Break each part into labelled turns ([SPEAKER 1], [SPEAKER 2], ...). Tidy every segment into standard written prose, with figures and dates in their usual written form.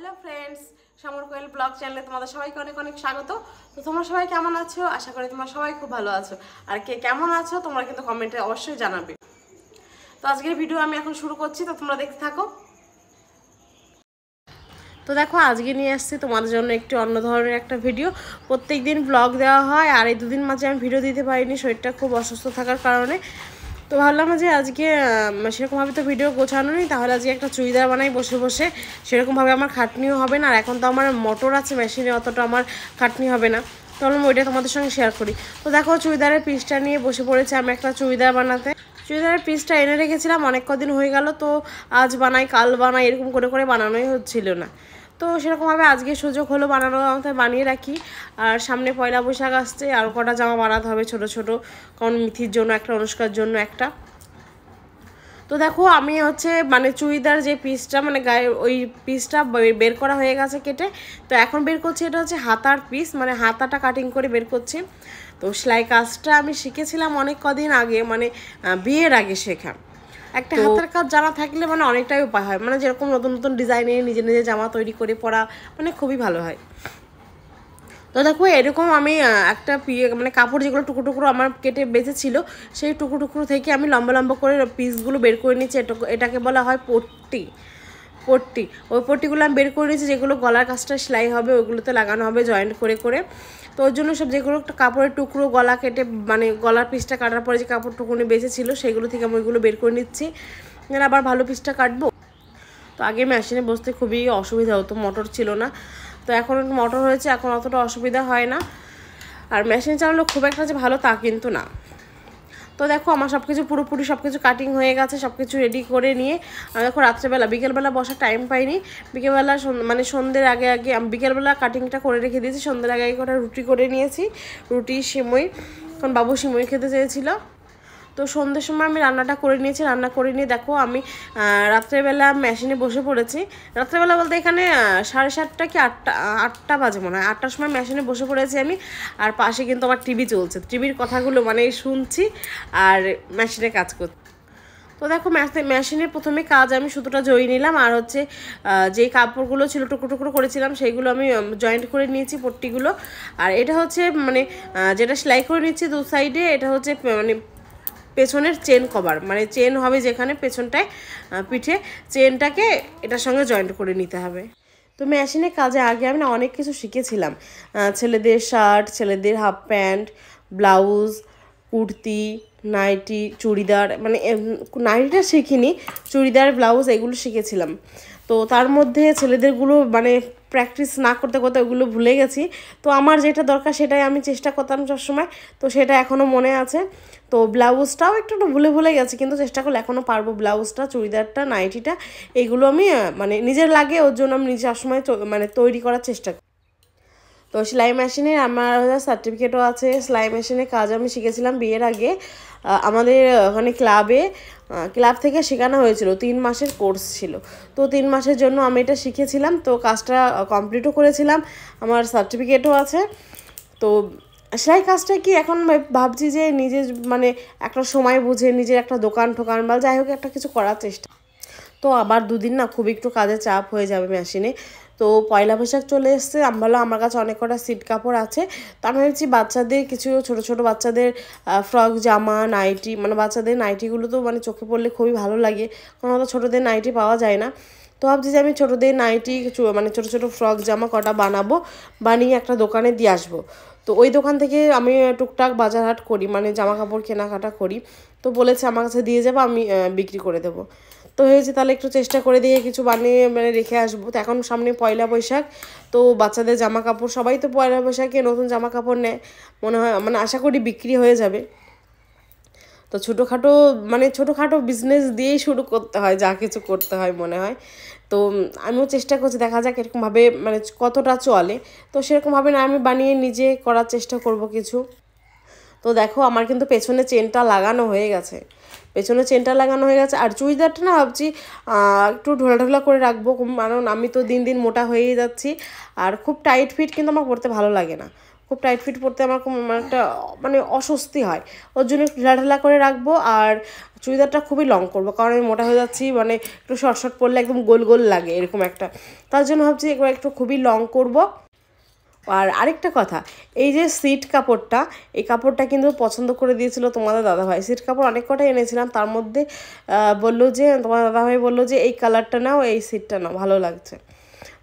[SPEAKER 1] Hello friends, সমর কোয়েল blog চ্যানেলে তোমাদের সবাইকে অনেক অনেক স্বাগত। তো তোমরা সবাই কেমন আছো? আশা করি তোমরা সবাই খুব ভালো আছো। আর কে কেমন আছো তোমরা কিন্তু কমেন্টে অবশ্যই জানাবে। তো আজকের ভিডিও আমি এখন শুরু করছি, তো তোমরা দেখতে থাকো। তো দেখো, আজকে নিয়ে আসছি তোমাদের জন্য একটি অন্য ধরনের একটা ভিডিও। প্রত্যেক দিন ব্লগ দেওয়া হয়, আর এই দুদিন মাঝে আমি ভিডিও দিতে পারিনি, শরীরটা খুব অসুস্থ থাকার কারণে। তো ভাবলাম যে আজকে সেরকমভাবে তো ভিডিও গোছানো নেই, তাহলে আজকে একটা চুড়িদার বানাই বসে বসে। সেরকমভাবে আমার খাটনিও হবে না, আর এখন তো আমার মোটর আছে মেশিনে, অতটা আমার খাটনি হবে না। তাহলে আমি ওইটা তোমাদের সঙ্গে শেয়ার করি। তো দেখো, চুড়িদারের পিসটা নিয়ে বসে পড়েছে আমি একটা চুড়িদার বানাতে। চুড়িদারের পিসটা এনে রেখেছিলাম, অনেক কদিন হয়ে গেল। তো আজ বানাই কাল বানাই এরকম করে করে বানানোই হচ্ছিল না। তো সেরকমভাবে আজকে সুযোগ হলো বানানো, আমাকে বানিয়ে রাখি। আর সামনে পয়লা বৈশাখ আসছে, আর কটা জামা বানাতে হবে ছোট ছোট, কারণ মিথির জন্য একটা, অনুষ্কার জন্য একটা। তো দেখো, আমি মানে চুড়িদার যে পিসটা, মানে গায়ে ওই পিসটা বের করা হয়ে গেছে কেটে। তো এখন বের করছি, এটা হচ্ছে হাতার পিস, মানে হাতাটা কাটিং করে বের করছি। তো সেলাই কাজটা আমি শিখেছিলাম অনেক কদিন আগে, মানে বিয়ের আগে শেখা। একটা হাতের কাজ জানা থাকলে মানে অনেকটাই উপায় হয়, মানে যেরকম নতুন নতুন ডিজাইনে নিজে নিজে জামা তৈরি করে পরা মানে খুবই ভালো হয়। তো দেখো, এরকম আমি একটা মানে কাপড় যেগুলো টুকরো টুকরো আমার কেটে বেঁচেছিল, সেই টুকরো টুকরো থেকে আমি লম্বা লম্বা করে পিসগুলো বের করে নিচ্ছি। এটাকে বলা হয় পট্টি। পট্টি, ওই পট্টিগুলো আমি বের করে নিচ্ছি, যেগুলো গলার কাজটা সেলাই হবে ওইগুলোতে লাগানো হবে জয়েন্ট করে করে। তো ওর জন্য সব যেগুলো কাপড়ের টুকরো গলা কেটে, মানে গলার পিসটা কাটার পরে যে কাপড় টুকুনি বেঁচেছিল সেগুলো থেকে আমি ওইগুলো বের করে নিচ্ছি, আবার ভালো পিসটা কাটবো। তো আগে মেশিনে বসতে খুবই অসুবিধা হতো, মোটর ছিল না। তো এখন মোটর হয়েছে, এখন অতটা অসুবিধা হয় না। আর মেশিন চালানো খুব একটা যে ভালো তা কিন্তু না। তো দেখো, আমার সব কিছু পুরোপুরি সব কিছু কাটিং হয়ে গেছে, সব কিছু রেডি করে নিয়ে আমি দেখো রাত্রেবেলা, বিকেলবেলা বসার টাইম পাইনি। বিকেলবেলা মানে সন্ধ্যের আগে আগে আমি বিকেলবেলা কাটিংটা করে রেখে দিয়েছি, সন্ধ্যের আগে আগে করে রুটি করে নিয়েছি, রুটি সিমই, কারণ বাবু সিমই খেতে চেয়েছিল। তো সন্ধ্যের সময় আমি রান্নাটা করে নিয়েছি, রান্না করে নিয়ে দেখো আমি রাত্রেবেলা মেশিনে বসে পড়েছি। রাত্রেবেলা বলতে এখানে 7:30 কি 8টা বাজে মনে হয়, 8টার সময় মেশিনে বসে পড়েছি আমি। আর পাশে কিন্তু আমার টিভি চলছে, টিভির কথাগুলো মানে শুনছি আর মেশিনে কাজ করছি। তো দেখো, মেশিনে প্রথমে কাজ আমি সুতোটা জড়িয়ে নিলাম, আর যেই কাপড়গুলো ছিল টুকরো টুকরো করেছিলাম সেইগুলো আমি জয়েন্ট করে নিয়েছি পট্টিগুলো। আর এটা মানে যেটা সেলাই করে নিচ্ছি দু সাইডে, এটা মানে পেছনের চেন কভার, মানে চেন হবে যেখানে পেছনটায় পিঠে, চেনটাকে এটার সঙ্গে জয়েন্ট করে নিতে হবে। তো মেশিনের কাজে আগে আমি না অনেক কিছু শিখেছিলাম, ছেলেদের শার্ট, ছেলেদের half pant, blouse, kurti, nightie, churidar, মানে নাইটিটা শিখিনি, চুড়িদার, ব্লাউজ এগুলো শিখেছিলাম। তো তার মধ্যে ছেলেদেরগুলো মানে প্র্যাকটিস না করতে করতে ওগুলো ভুলে গেছি। তো আমার যেটা দরকার সেটাই আমি চেষ্টা করতাম সবসময়, তো সেটা এখনও মনে আছে। তো ব্লাউজটাও একটু ভুলে ভুলে গেছি, কিন্তু চেষ্টা করলে এখনও পারবো। ব্লাউজটা, চুড়িদারটা, নাইটিটা এইগুলো আমি মানে নিজের লাগে, ওর জন্য আমি নিজে সবসময় মানে তৈরি করার চেষ্টা করি। তো সেলাই মেশিনে আমার সার্টিফিকেটও আছে, সেলাই মেশিনে কাজ আমি শিখেছিলাম বিয়ের আগে। আমাদের ওখানে ক্লাব থেকে শেখানো হয়েছিল, 3 মাসের কোর্স ছিল। তো 3 মাসের জন্য আমি এটা শিখেছিলাম, তো কাজটা কমপ্লিটও করেছিলাম, আমার সার্টিফিকেটও আছে। তো সেলাই কাজটা কি এখন ভাবছি যে নিজের মানে একটা সময় বুঝে নিজের একটা দোকান ঠোকান বা যাই হোক একটা কিছু করার চেষ্টা। তো আবার দুদিন না খুব একটু কাজের চাপ হয়ে যাবে মেশিনে। তো পয়লা বৈশাখ চলে এসছে, আমি বললাম আমার কাছে অনেক কটা সিট কাপড় আছে। তো আমি ভাবছি বাচ্চাদের কিছু ছোটো ছোটো বাচ্চাদের ফ্রক, জামা, নাইটি, মানে বাচ্চাদের নাইটিগুলো তো মানে চোখে পড়লে খুবই ভালো লাগে, কারণ অত ছোটোদের নাইটি পাওয়া যায় না। তো ভাবছি যে আমি ছোটোদের নাইটি, মানে ছোটো ছোটো ফ্রক জামা কটা বানাবো, বানিয়ে একটা দোকানে দিয়ে আসবো। তো ওই দোকান থেকে আমি টুকটাক বাজার হাট করি, মানে জামা কাপড় কেনাকাটা করি। তো বলেছে আমার কাছে দিয়ে যাবো, আমি বিক্রি করে দেবো। তো হয়েছে, তাহলে একটু চেষ্টা করে দিয়ে কিছু বানিয়ে মানে রেখে আসবো। তো এখন সামনে পয়লা বৈশাখ, তো বাচ্চাদের জামা কাপড়, সবাই তো পয়লা বৈশাখে নতুন জামা কাপড় নেয়, মনে হয়, মানে আশা করি বিক্রি হয়ে যাবে। তো ছোটোখাটো বিজনেস দিয়েই শুরু করতে হয়, যা কিছু করতে হয় মনে হয়। তো আমিও চেষ্টা করছি, দেখা যাক এরকমভাবে মানে কতটা চলে। তো সেরকমভাবে না আমি বানিয়ে নিজে করার চেষ্টা করব কিছু। তো দেখো, আমার কিন্তু পেছনে চেনটা লাগানো হয়ে গেছে, আর চুড়িদারটা না ভাবছি একটু ঢোলা ঢোলা করে রাখবো, কারণ আমি তো দিন দিন মোটা হয়েই যাচ্ছি। আর খুব টাইট ফিট কিন্তু আমার পরতে ভালো লাগে না, খুব টাইট ফিট পরতে আমার খুব একটা মানে অস্বস্তি হয়, ওর জন্য একটু ঢিলা ঢিলা করে রাখবো। আর চুড়িদারটা খুবই লং করবো, কারণ আমি মোটা হয়ে যাচ্ছি, মানে একটু শর্ট শর্ট পরলে একদম গোল গোল লাগে এরকম একটা, তার জন্য ভাবছি এবার একটু খুবই লং করবো। আর আরেকটা কথা, এই যে সিট কাপড়টা, এই কাপড়টা কিন্তু পছন্দ করে দিয়েছিল তোমাদের দাদাভাই। সিট কাপড় অনেক কটাই এনেছিলাম, তার মধ্যে বললো যে তোমার দাদাভাই বললো যে এই কালারটা নাও, এই সিটটা নাও, ভালো লাগছে।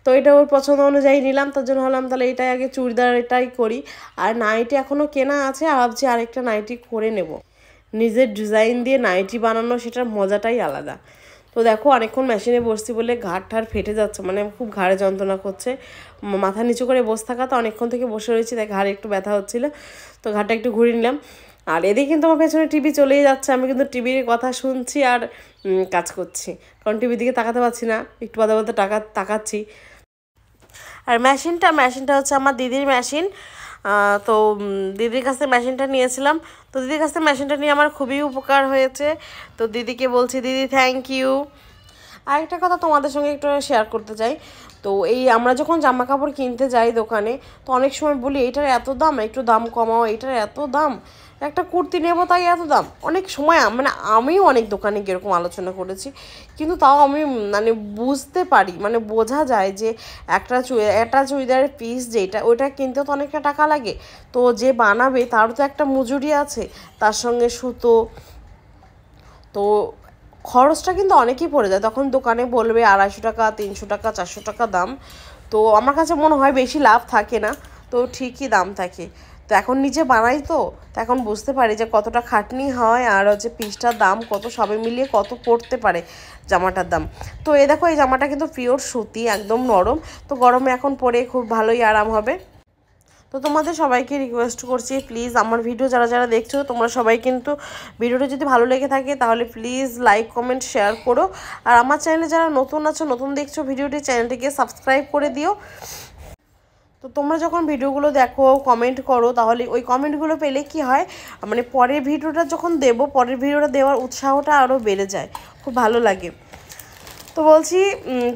[SPEAKER 1] তো এটা ওর পছন্দ অনুযায়ী নিলাম, তার জন্য হলাম তাহলে এটাই আগে চুড়িদার এটাই করি। আর নাইটি এখনও কেনা আছে, আর ভাবছি আরেকটা নাইটি করে নেব। নিজের ডিজাইন দিয়ে নাইটি বানানো, সেটার মজাটাই আলাদা। তো দেখো অনেকক্ষণ মেশিনে বসছি বলে ঘাড় ঠাড় ফেটে যাচ্ছে, মানে খুব ঘাড়ে যন্ত্রণা করছে, মাথা নিচু করে বসে থাকা তো, অনেকক্ষণ থেকে বসে রয়েছি, তাই ঘাড়ে একটু ব্যথা হচ্ছিলো, তো ঘাড়টা একটু ঘুরিয়ে নিলাম। আর এদিকে কিন্তু আমার পেছনে টিভি চলেই যাচ্ছে, আমি কিন্তু টিভির কথা শুনছি আর কাজ করছি, কারণ টিভির দিকে তাকাতে পারছি না, একটু বাদে বাদে তাকাচ্ছি। আর মেশিনটা হচ্ছে আমার দিদির মেশিন। তো দিদির কাছ থেকে মেশিনটা নিয়েছিলাম, তো দিদির কাছ থেকে মেশিনটা নিয়ে আমার খুবই উপকার হয়েছে, তো দিদিকে বলছি দিদি থ্যাংক ইউ। আরেকটা কথা তোমাদের সঙ্গে একটু শেয়ার করতে চাই, তো এই আমরা যখন জামা কাপড় কিনতে যাই দোকানে, তো অনেক সময় বলি এটার এত দাম, একটু দাম কমাও, এটার এত দাম, একটা কুর্তি নেবো তাই এত দাম। অনেক সময় মানে আমিও অনেক দোকানে এরকম আলোচনা করেছি, কিন্তু তাও আমি মানে বুঝতে পারি, মানে বোঝা যায় যে একটা চুড়িদারের পিস যেটা, ওইটা কিনতে তো অনেকটা টাকা লাগে, তো যে বানাবে তারও তো একটা মজুরি আছে, তার সঙ্গে সুতো, তো খরচটা কিন্তু অনেকই পড়ে যায়। তখন দোকানে বলবে 250 টাকা, 300 টাকা, 400 টাকা দাম, তো আমার কাছে মনে হয় বেশি লাভ থাকে না, তো ঠিকই দাম থাকে। তো এখন নিজে বানাই, তো এখন বুঝতে পারি যে কতটা খাটনি হয়, আর হচ্ছে পিসটার দাম কত, সবে মিলিয়ে কত পড়তে পারে জামাটার দাম। তো এই দেখো এই জামাটা কিন্তু পিওর সুতি, একদম নরম, তো গরমে এখন পরে খুব ভালোই আরাম হবে। তো তোমাদের সবাইকে রিকোয়েস্ট করছি, প্লিজ আমার ভিডিও যারা যারা দেখছো তোমরা সবাই কিন্তু ভিডিওটা যদি ভালো লেগে থাকে তাহলে প্লিজ লাইক কমেন্ট শেয়ার করো। আর আমার চ্যানেলে যারা নতুন আছো, নতুন দেখছো ভিডিওটি, চ্যানেলটিকে সাবস্ক্রাইব করে দিও। তো তোমরা যখন ভিডিওগুলো দেখো, কমেন্ট করো, তাহলে ওই কমেন্টগুলো পেলে কি হয়, মানে পরের ভিডিওটা যখন দেবো, পরের ভিডিওটা দেওয়ার উৎসাহটা আরও বেড়ে যায়, খুব ভালো লাগে। তো বলছি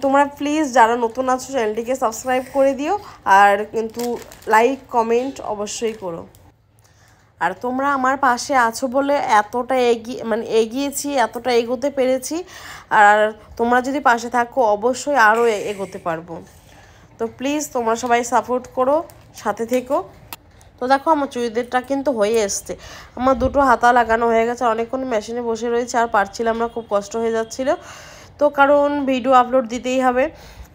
[SPEAKER 1] তোমরা প্লিজ যারা নতুন আছো চ্যানেলটিকে সাবস্ক্রাইব করে দিও, আর কিন্তু লাইক কমেন্ট অবশ্যই করো। আর তোমরা আমার পাশে আছো বলে এতটা এগিয়েছি, এতটা এগোতে পেরেছি, আর তোমরা যদি পাশে থাকো অবশ্যই আরও এগোতে পারবো। তো প্লিজ তোমরা সবাই সাপোর্ট করো, সাথে থেকো। তো দেখো আমার চুড়িদারটা কিন্তু হয়ে এসছে, আমার দুটো হাতা লাগানো হয়ে গেছে, অনেকক্ষণ মেশিনে বসে রয়েছে আর পারছিলাম না, খুব কষ্ট হয়ে যাচ্ছিলো, তো কারণ ভিডিও আপলোড দিতেই হবে।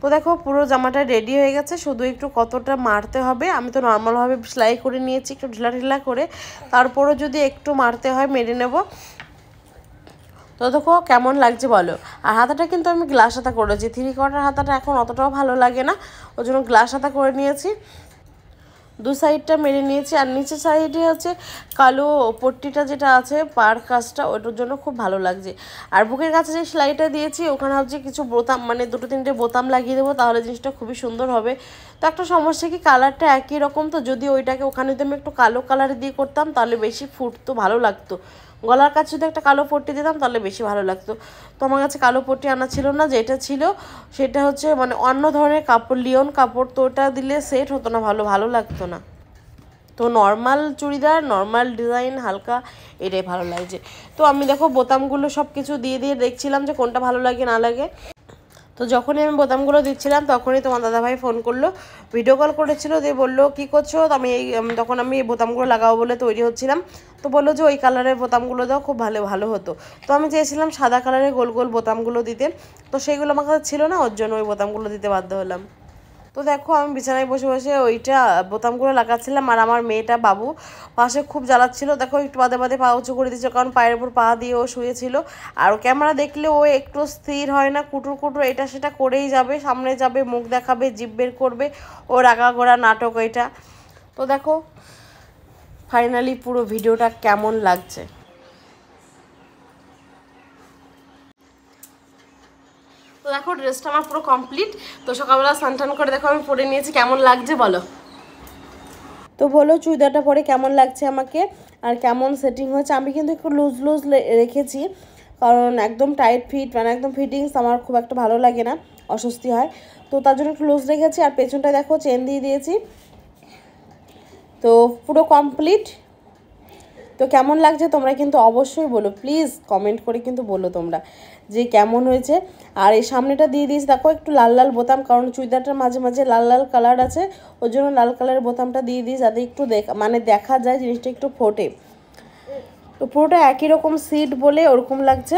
[SPEAKER 1] তো দেখো পুরো জামাটা রেডি হয়ে গেছে, শুধু একটু কতটা মারতে হবে, আমি তো নর্মালভাবে সেলাই করে নিয়েছি একটু ঢিলা ঢিলা করে, তারপরও যদি একটু মারতে হয় মেরে নেব। তো দেখো কেমন লাগছে বলো। আর হাতাটা কিন্তু আমি গ্লাস হাতা করেছি, 3/4 হাতাটা এখন অতটাও ভালো লাগে না, ওই জন্য গ্লাস হাতা করে নিয়েছি, দু সাইডটা মেরে নিয়েছি। আর নিচের সাইডে হচ্ছে কালো পট্টিটা যেটা আছে পার কাজটা, ওটার জন্য খুব ভালো লাগছে। আর বুকের কাছে যে সেলাইটা দিয়েছি ওখানে হচ্ছে কিছু বোতাম, মানে 2-3টে বোতাম লাগিয়ে দেবো, তাহলে জিনিসটা খুবই সুন্দর হবে। তো একটা সমস্যা কি, কালারটা একই রকম, তো যদি ওইটাকে ওখানে যদি আমি একটু কালো কালার দিয়ে করতাম তাহলে বেশি ফুটতো, ভালো লাগতো। গলার কাছে যদি একটা কালো পট্টি দিতাম তাহলে বেশি ভালো লাগতো। তো আমার কাছে কালো পট্টি আনা ছিল না, যেটা ছিল সেটা হচ্ছে মানে অন্য ধরনের কাপড়, লিওন কাপড়, তো ওটা দিলে সেট হতো না, ভালো লাগতো না। তো নর্মাল চুড়িদার, নর্মাল ডিজাইন হালকা, এটাই ভালো লাগছে। তো আমি দেখো বোতামগুলো সব কিছু দিয়ে দেখছিলাম যে কোনটা ভালো লাগে না লাগে। তো যখনই আমি বোতামগুলো দিচ্ছিলাম তখনই তোমার দাদাভাই ফোন করলো, ভিডিও কল করেছিল, দিয়ে বললো কী করছো, তো আমি তখন আমি এই বোতামগুলো লাগাবো বলে তৈরি হচ্ছিলাম, তো বললো যে ওই কালারের বোতামগুলো দাও, খুব ভালো হতো। তো আমি চেয়েছিলাম সাদা কালারের গোল গোল বোতামগুলো দিতে, তো সেইগুলো আমার কাছে ছিল না, ওর জন্য ওই বোতামগুলো দিতে বাধ্য হলাম। তো দেখো আমি বিছানায় বসে বসে ওইটা বোতামগুলো লাগাচ্ছিলাম, আর আমার মেয়েটা বাবু পাশে খুব জ্বালাচ্ছিল, দেখো একটু বাদে বাদে পা উঁচু করে দিচ্ছিল, কারণ পায়ের উপর পা দিয়ে ও শুয়েছিল। আর ক্যামেরা দেখলে ও একটু স্থির হয় না, কুটুর কুটুর এটা সেটা করেই যাবে, সামনে যাবে, মুখ দেখাবে, জিভ বের করবে, ওর আগাগোড়া নাটক এটা। তো দেখো ফাইনালি পুরো ভিডিওটা কেমন লাগছে। তো দেখো ড্রেসটা আমার পুরো কমপ্লিট, তো সকালবেলা স্নান করে দেখো আমি পরে নিয়েছি, কেমন লাগছে বলো। তো বলো চুড়িদারটা পরে কেমন লাগছে আমাকে, আর কেমন সেটিং হয়েছে। আমি কিন্তু একটু লুজ রেখেছি, কারণ একদম টাইট ফিট মানে একদম ফিটিংস আমার খুব একটা ভালো লাগে না, অস্বস্তি হয়, তো তার জন্য একটু লুজ রেখেছি। আর পেছনটায় দেখো চেন দিয়ে দিয়েছি, তো পুরো কমপ্লিট। তো কেমন লাগছে তোমরা কিন্তু অবশ্যই বলো, প্লিজ কমেন্ট করে কিন্তু বলো তোমরা যে কেমন হয়েছে। আর এই সামনেটা দিয়ে দিয়েছি দেখো একটু লাল লাল বোতাম, কারণ চুড়িদারটার মাঝে মাঝে লাল লাল কালার আছে, ওই জন্য লাল কালারের বোতামটা দিয়ে দিই যাতে একটু দেখা যায় জিনিসটা একটু ফোটে। তো পুরোটা একই রকম সিট বলে ওরকম লাগছে।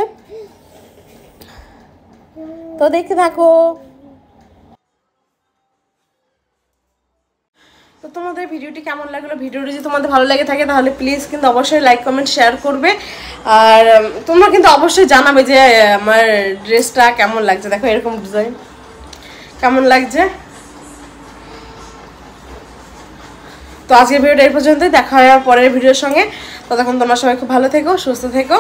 [SPEAKER 1] তো দেখতে থাকো। তো তোমাদের ভিডিওটি কেমন লাগলো, ভিডিওটি যদি তোমাদের ভালো লাগে থাকে তাহলে প্লিজ কিন্তু অবশ্যই লাইক কমেন্ট শেয়ার করবে। আর তোমরা কিন্তু অবশ্যই জানাবে যে আমার ড্রেসটা কেমন লাগছে। দেখো এরকম ডিজাইন কেমন লাগছে। তো আজকের ভিডিওটা এই পর্যন্তই, দেখা হয় পরের ভিডিওর সঙ্গে। ততক্ষণ তোমরা সবাই খুব ভালো থেকো, সুস্থ থেকো।